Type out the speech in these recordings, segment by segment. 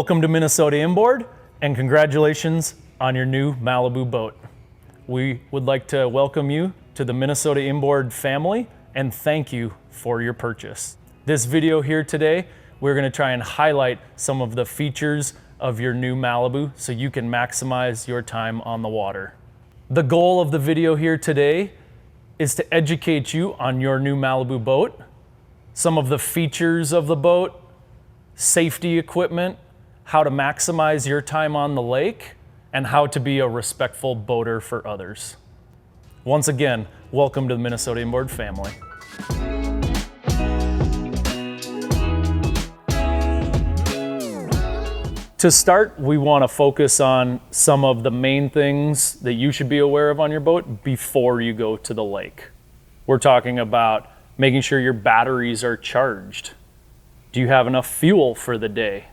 Welcome to Minnesota Inboard, and congratulations on your new Malibu boat. We would like to welcome you to the Minnesota Inboard family and thank you for your purchase. This video here today, we're going to try and highlight some of the features of your new Malibu so you can maximize your time on the water. The goal of the video here today is to educate you on your new Malibu boat, some of the features of the boat, safety equipment, how to maximize your time on the lake, and how to be a respectful boater for others. Once again, welcome to the Minnesota Inboard family. To start, we want to focus on some of the main things that you should be aware of on your boat before you go to the lake. We're talking about making sure your batteries are charged. Do you have enough fuel for the day?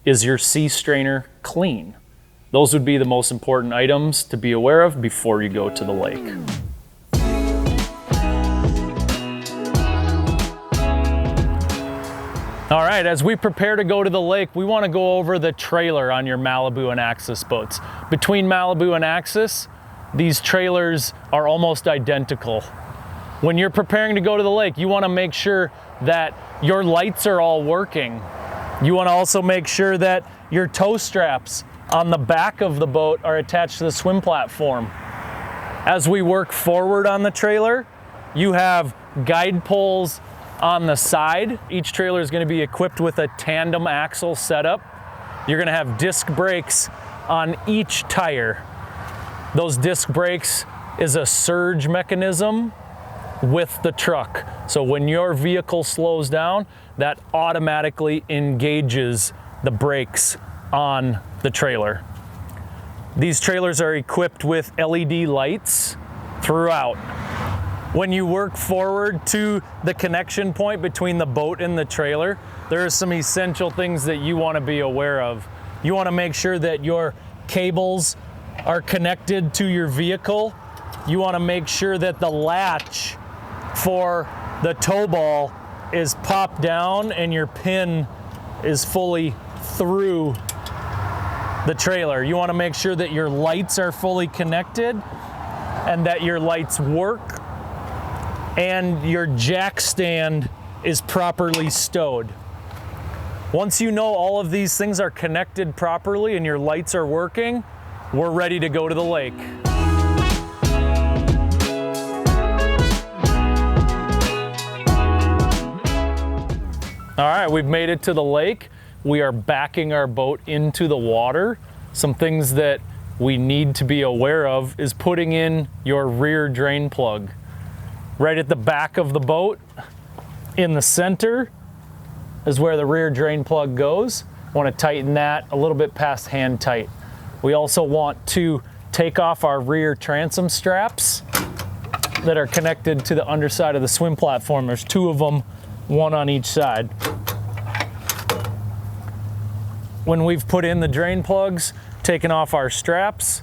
Is your sea strainer clean? Those would be the most important items to be aware of before you go to the lake. All right, as we prepare to go to the lake, we want to go over the trailer on your Malibu and Axis boats. Between Malibu and Axis, these trailers are almost identical. When you're preparing to go to the lake, you want to make sure that your lights are all working. You want to also make sure that your tow straps on the back of the boat are attached to the swim platform. As we work forward on the trailer, you have guide poles on the side. Each trailer is going to be equipped with a tandem axle setup. You're going to have disc brakes on each tire. Those disc brakes is a surge mechanism with the truck. So when your vehicle slows down, that automatically engages the brakes on the trailer. These trailers are equipped with LED lights throughout. When you work forward to the connection point between the boat and the trailer, there are some essential things that you want to be aware of. You want to make sure that your cables are connected to your vehicle. You want to make sure that the latch for the tow ball is popped down and your pin is fully through the trailer. You want to make sure that your lights are fully connected and that your lights work and your jack stand is properly stowed. Once you know all of these things are connected properly and your lights are working, we're ready to go to the lake. All right, we've made it to the lake. We are backing our boat into the water. Some things that we need to be aware of is putting in your rear drain plug. Right at the back of the boat, in the center, is where the rear drain plug goes. Want to tighten that a little bit past hand tight. We also want to take off our rear transom straps that are connected to the underside of the swim platform. There's two of them, one on each side. When we've put in the drain plugs, taken off our straps,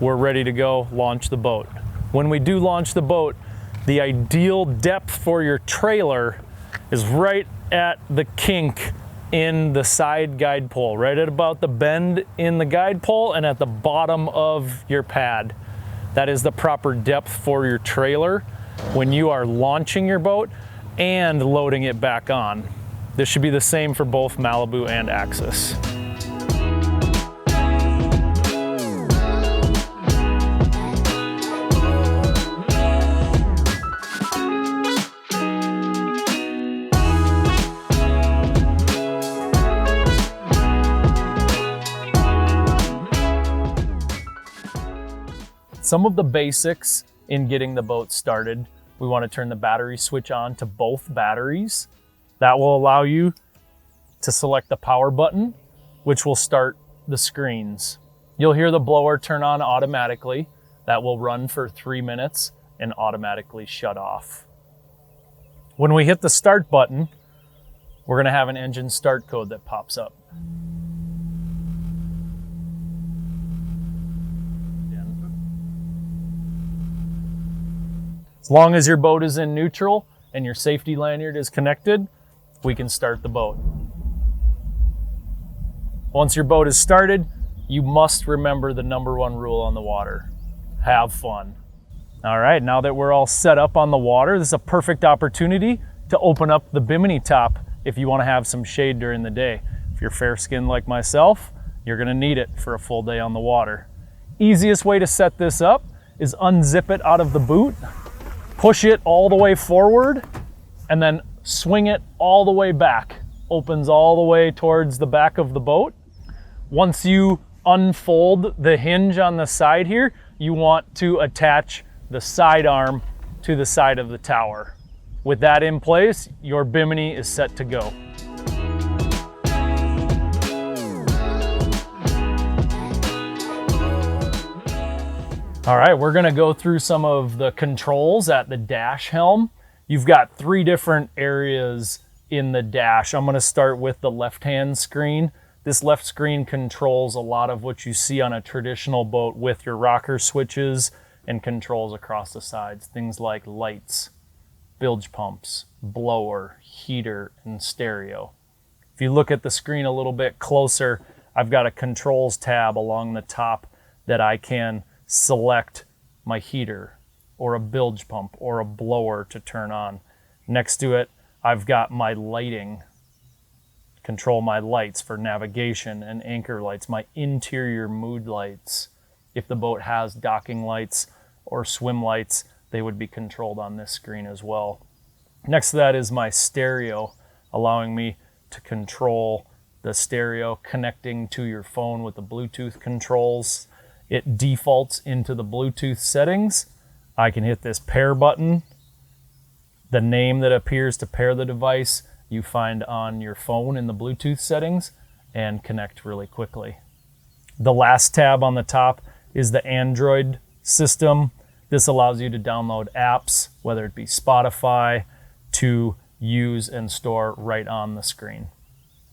we're ready to go launch the boat. When we do launch the boat, the ideal depth for your trailer is right at the kink in the side guide pole, right at about the bend in the guide pole and at the bottom of your pad. That is the proper depth for your trailer when you are launching your boat and loading it back on. This should be the same for both Malibu and Axis. Some of the basics in getting the boat started. We want to turn the battery switch on to both batteries. That will allow you to select the power button, which will start the screens. You'll hear the blower turn on automatically. That will run for 3 minutes and automatically shut off. When we hit the start button, we're going to have an engine start code that pops up. As long as your boat is in neutral and your safety lanyard is connected, we can start the boat. Once your boat is started, you must remember the #1 rule on the water: have fun. All right, now that we're all set up on the water, this is a perfect opportunity to open up the bimini top if you want to have some shade during the day. If you're fair-skinned like myself, you're going to need it for a full day on the water. Easiest way to set this up is unzip it out of the boot, push it all the way forward, and then swing it all the way back. Opens all the way towards the back of the boat. Once you unfold the hinge on the side here, you want to attach the side arm to the side of the tower. With that in place, your bimini is set to go. All right, we're gonna go through some of the controls at the dash helm. You've got 3 different areas in the dash. I'm gonna start with the left-hand screen. This left screen controls a lot of what you see on a traditional boat with your rocker switches and controls across the sides. Things like lights, bilge pumps, blower, heater, and stereo. If you look at the screen a little bit closer, I've got a controls tab along the top that I can select my heater or a bilge pump or a blower to turn on. Next to it, I've got my lighting. Control my lights for navigation and anchor lights, my interior mood lights. If the boat has docking lights or swim lights, they would be controlled on this screen as well. Next to that is my stereo, allowing me to control the stereo connecting to your phone with the Bluetooth controls. It defaults into the Bluetooth settings. I can hit this pair button. The name that appears to pair the device you find on your phone in the Bluetooth settings and connect really quickly. The last tab on the top is the Android system. This allows you to download apps, whether it be Spotify, to use and store right on the screen.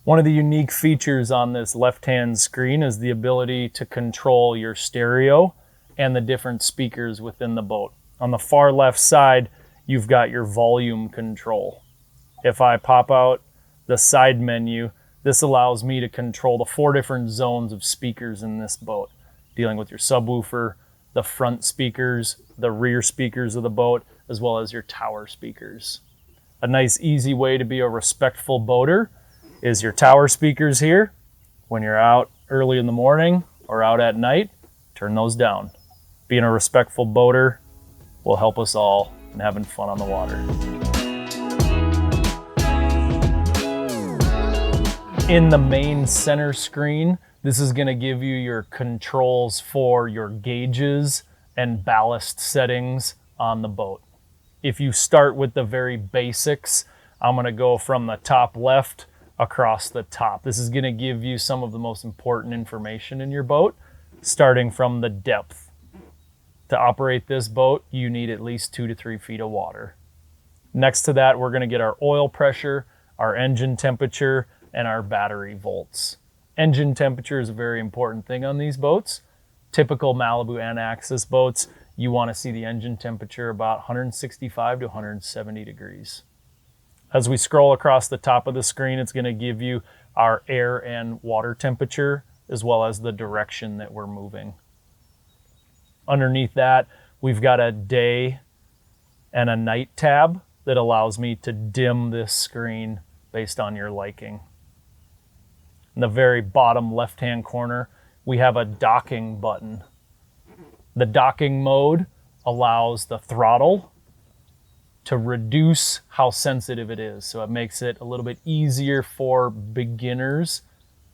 One of the unique features on this left-hand screen is the ability to control your stereo and the different speakers within the boat. On the far left side, you've got your volume control. If I pop out the side menu, this allows me to control the 4 different zones of speakers in this boat, dealing with your subwoofer, the front speakers, the rear speakers of the boat, as well as your tower speakers. A nice easy way to be a respectful boater is your tower speakers here. When you're out early in the morning or out at night, turn those down. Being a respectful boater will help us all in having fun on the water. In the main center screen, this is going to give you your controls for your gauges and ballast settings on the boat. If you start with the very basics, I'm going to go from the top left across the top. This is going to give you some of the most important information in your boat, starting from the depth. To operate this boat, you need at least 2 to 3 feet of water. Next to that, we're going to get our oil pressure, our engine temperature, and our battery volts. Engine temperature is a very important thing on these boats. Typical Malibu and Axis boats, you want to see the engine temperature about 165 to 170 degrees. As we scroll across the top of the screen, it's going to give you our air and water temperature, as well as the direction that we're moving. Underneath that, we've got a day and a night tab that allows me to dim this screen based on your liking. In the very bottom left-hand corner, we have a docking button. The docking mode allows the throttle to reduce how sensitive it is. So it makes it a little bit easier for beginners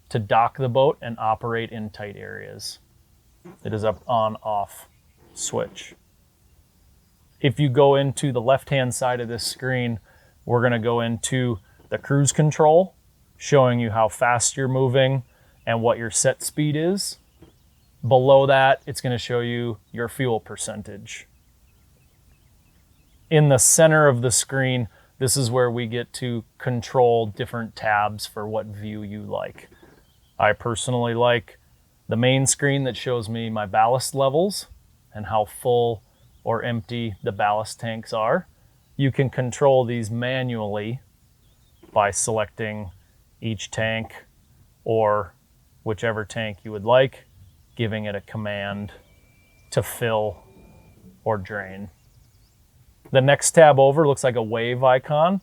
to dock the boat and operate in tight areas. It is an on-off switch. If you go into the left-hand side of this screen, we're going to go into the cruise control, showing you how fast you're moving and what your set speed is. Below that, it's going to show you your fuel percentage. In the center of the screen, this is where we get to control different tabs for what view you like. I personally like the main screen that shows me my ballast levels and how full or empty the ballast tanks are. You can control these manually by selecting each tank or whichever tank you would like, giving it a command to fill or drain. The next tab over looks like a wave icon.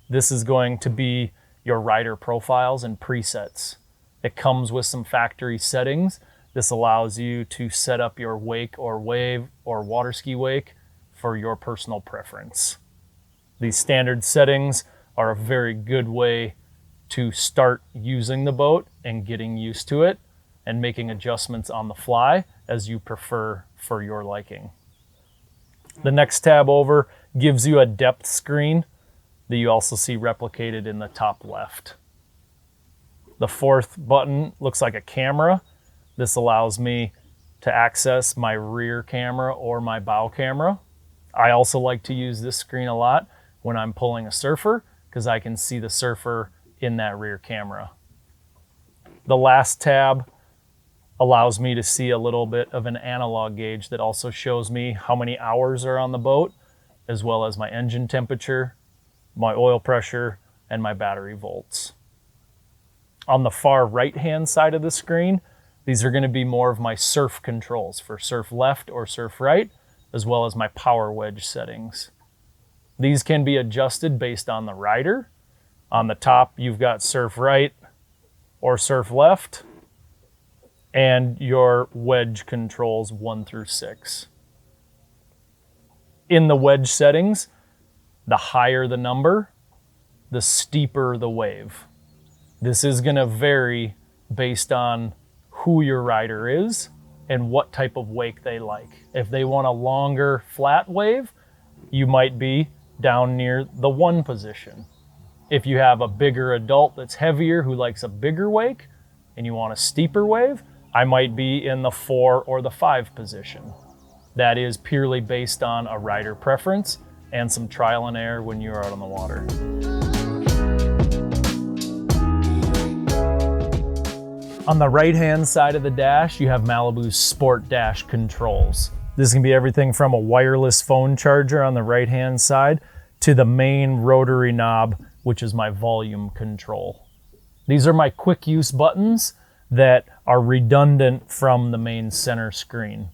This is going to be your rider profiles and presets. It comes with some factory settings. This allows you to set up your wake or wave or water ski wake for your personal preference. These standard settings are a very good way to start using the boat and getting used to it and making adjustments on the fly as you prefer for your liking. The next tab over gives you a depth screen that you also see replicated in the top left. The fourth button looks like a camera. This allows me to access my rear camera or my bow camera. I also like to use this screen a lot when I'm pulling a surfer because I can see the surfer in that rear camera. The last tab allows me to see a little bit of an analog gauge that also shows me how many hours are on the boat, as well as my engine temperature, my oil pressure, and my battery volts. On the far right-hand side of the screen, these are going to be more of my surf controls for surf left or surf right, as well as my power wedge settings. These can be adjusted based on the rider. On the top, you've got surf right or surf left, and your wedge controls 1 through 6. In the wedge settings, the higher the number, the steeper the wave. This is going to vary based on who your rider is and what type of wake they like. If they want a longer flat wave, you might be down near the 1 position. If you have a bigger adult that's heavier who likes a bigger wake and you want a steeper wave, I might be in the 4 or the 5 position. That is purely based on a rider preference and some trial and error when you're out on the water. On the right-hand side of the dash, you have Malibu's Sport Dash controls. This can be everything from a wireless phone charger on the right-hand side to the main rotary knob, which is my volume control. These are my quick use buttons that are redundant from the main center screen.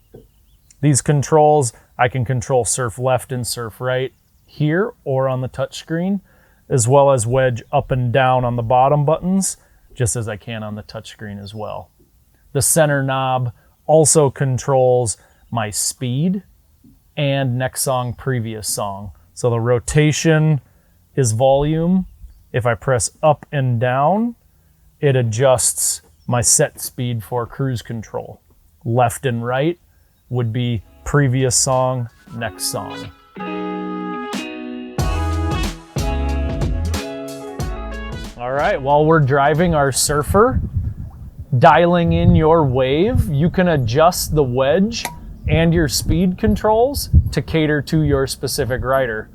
These controls, I can control surf left and surf right here or on the touch screen, as well as wedge up and down on the bottom buttons, just as I can on the touch screen as well. The center knob also controls my speed and next song, previous song. So the rotation is volume. If I press up and down, it adjusts my set speed for cruise control. Left and right would be previous song, next song. All right, while we're driving our surfer, dialing in your wave, you can adjust the wedge and your speed controls to cater to your specific rider.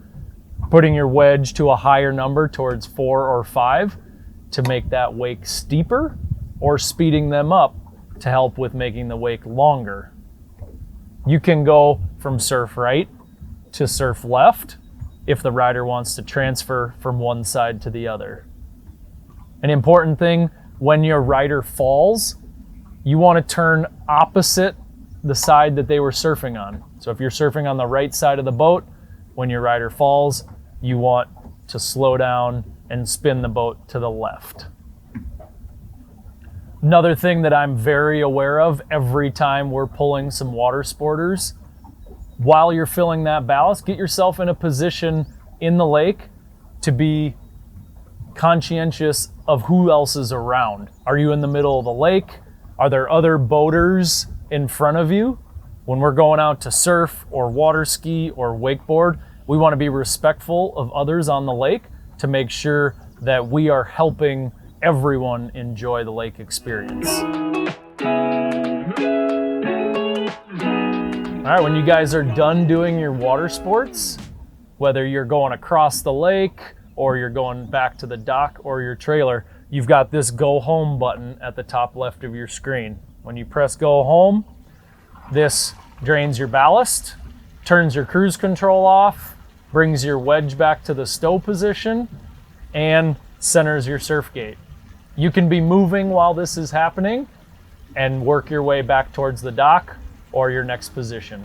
Putting your wedge to a higher number towards 4 or 5 to make that wake steeper, or speeding them up to help with making the wake longer. You can go from surf right to surf left if the rider wants to transfer from one side to the other. An important thing, when your rider falls, you want to turn opposite the side that they were surfing on. So if you're surfing on the right side of the boat, when your rider falls, you want to slow down and spin the boat to the left. Another thing that I'm very aware of every time we're pulling some water sporters, while you're filling that ballast, get yourself in a position in the lake to be conscientious of who else is around. Are you in the middle of the lake? Are there other boaters in front of you? When we're going out to surf or water ski or wakeboard, we want to be respectful of others on the lake to make sure that we are helping everyone enjoy the lake experience. All right, when you guys are done doing your water sports, whether you're going across the lake or you're going back to the dock or your trailer, you've got this go home button at the top left of your screen. When you press go home, this drains your ballast, turns your cruise control off, brings your wedge back to the stow position, and centers your surf gate. You can be moving while this is happening, and work your way back towards the dock or your next position.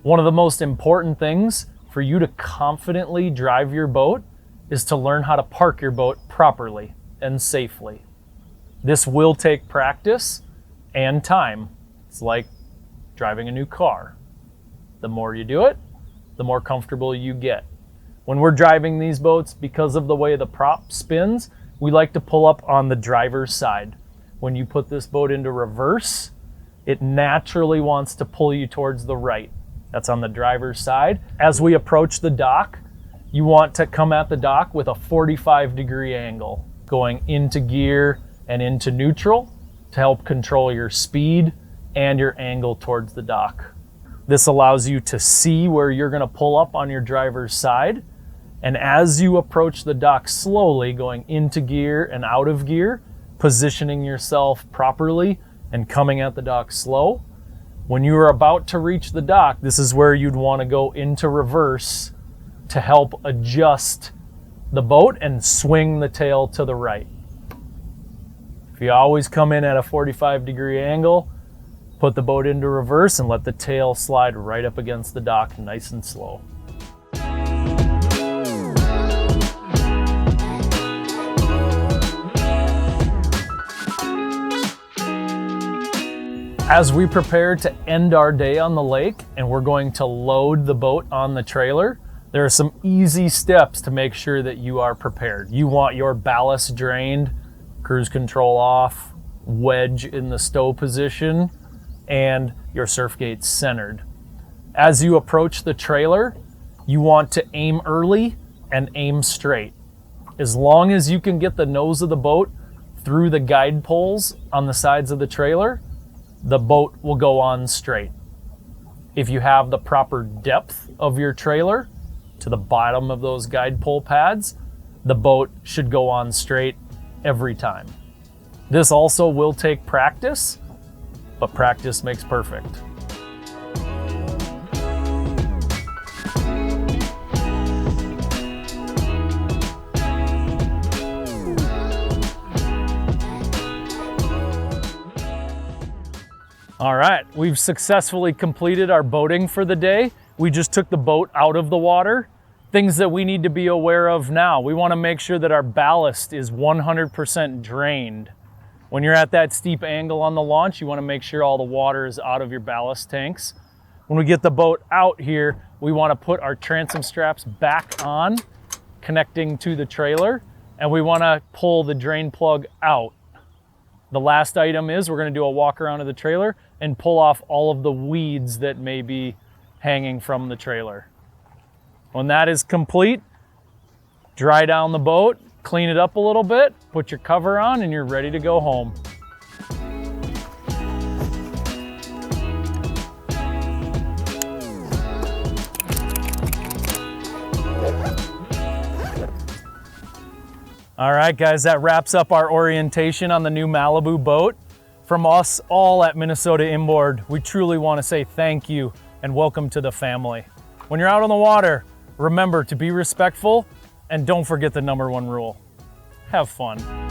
One of the most important things for you to confidently drive your boat is to learn how to park your boat properly and safely. This will take practice and time. It's like driving a new car. The more you do it, the more comfortable you get. When we're driving these boats, because of the way the prop spins, we like to pull up on the driver's side. When you put this boat into reverse, it naturally wants to pull you towards the right. That's on the driver's side. As we approach the dock, you want to come at the dock with a 45-degree angle, going into gear and into neutral to help control your speed and your angle towards the dock. This allows you to see where you're going to pull up on your driver's side. And as you approach the dock slowly, going into gear and out of gear, positioning yourself properly and coming at the dock slow. When you are about to reach the dock, this is where you'd want to go into reverse to help adjust the boat and swing the tail to the right. If you always come in at a 45-degree angle, put the boat into reverse and let the tail slide right up against the dock nice and slow. As we prepare to end our day on the lake and we're going to load the boat on the trailer, there are some easy steps to make sure that you are prepared. You want your ballast drained, cruise control off, wedge in the stow position, and your surf gates centered. As you approach the trailer, you want to aim early and aim straight. As long as you can get the nose of the boat through the guide poles on the sides of the trailer, the boat will go on straight. If you have the proper depth of your trailer to the bottom of those guide pole pads, the boat should go on straight every time. This also will take practice, but practice makes perfect. All right, we've successfully completed our boating for the day. We just took the boat out of the water. Things that we need to be aware of now. We want to make sure that our ballast is 100% drained. When you're at that steep angle on the launch, you want to make sure all the water is out of your ballast tanks. When we get the boat out here, we want to put our transom straps back on, connecting to the trailer, and we want to pull the drain plug out. The last item is we're going to do a walk around of the trailer and pull off all of the weeds that may be hanging from the trailer. When that is complete, dry down the boat, clean it up a little bit, put your cover on, and you're ready to go home. All right, guys, that wraps up our orientation on the new Malibu boat. From us all at Minnesota Inboard, we truly want to say thank you and welcome to the family. When you're out on the water, remember to be respectful and don't forget the #1 rule. Have fun.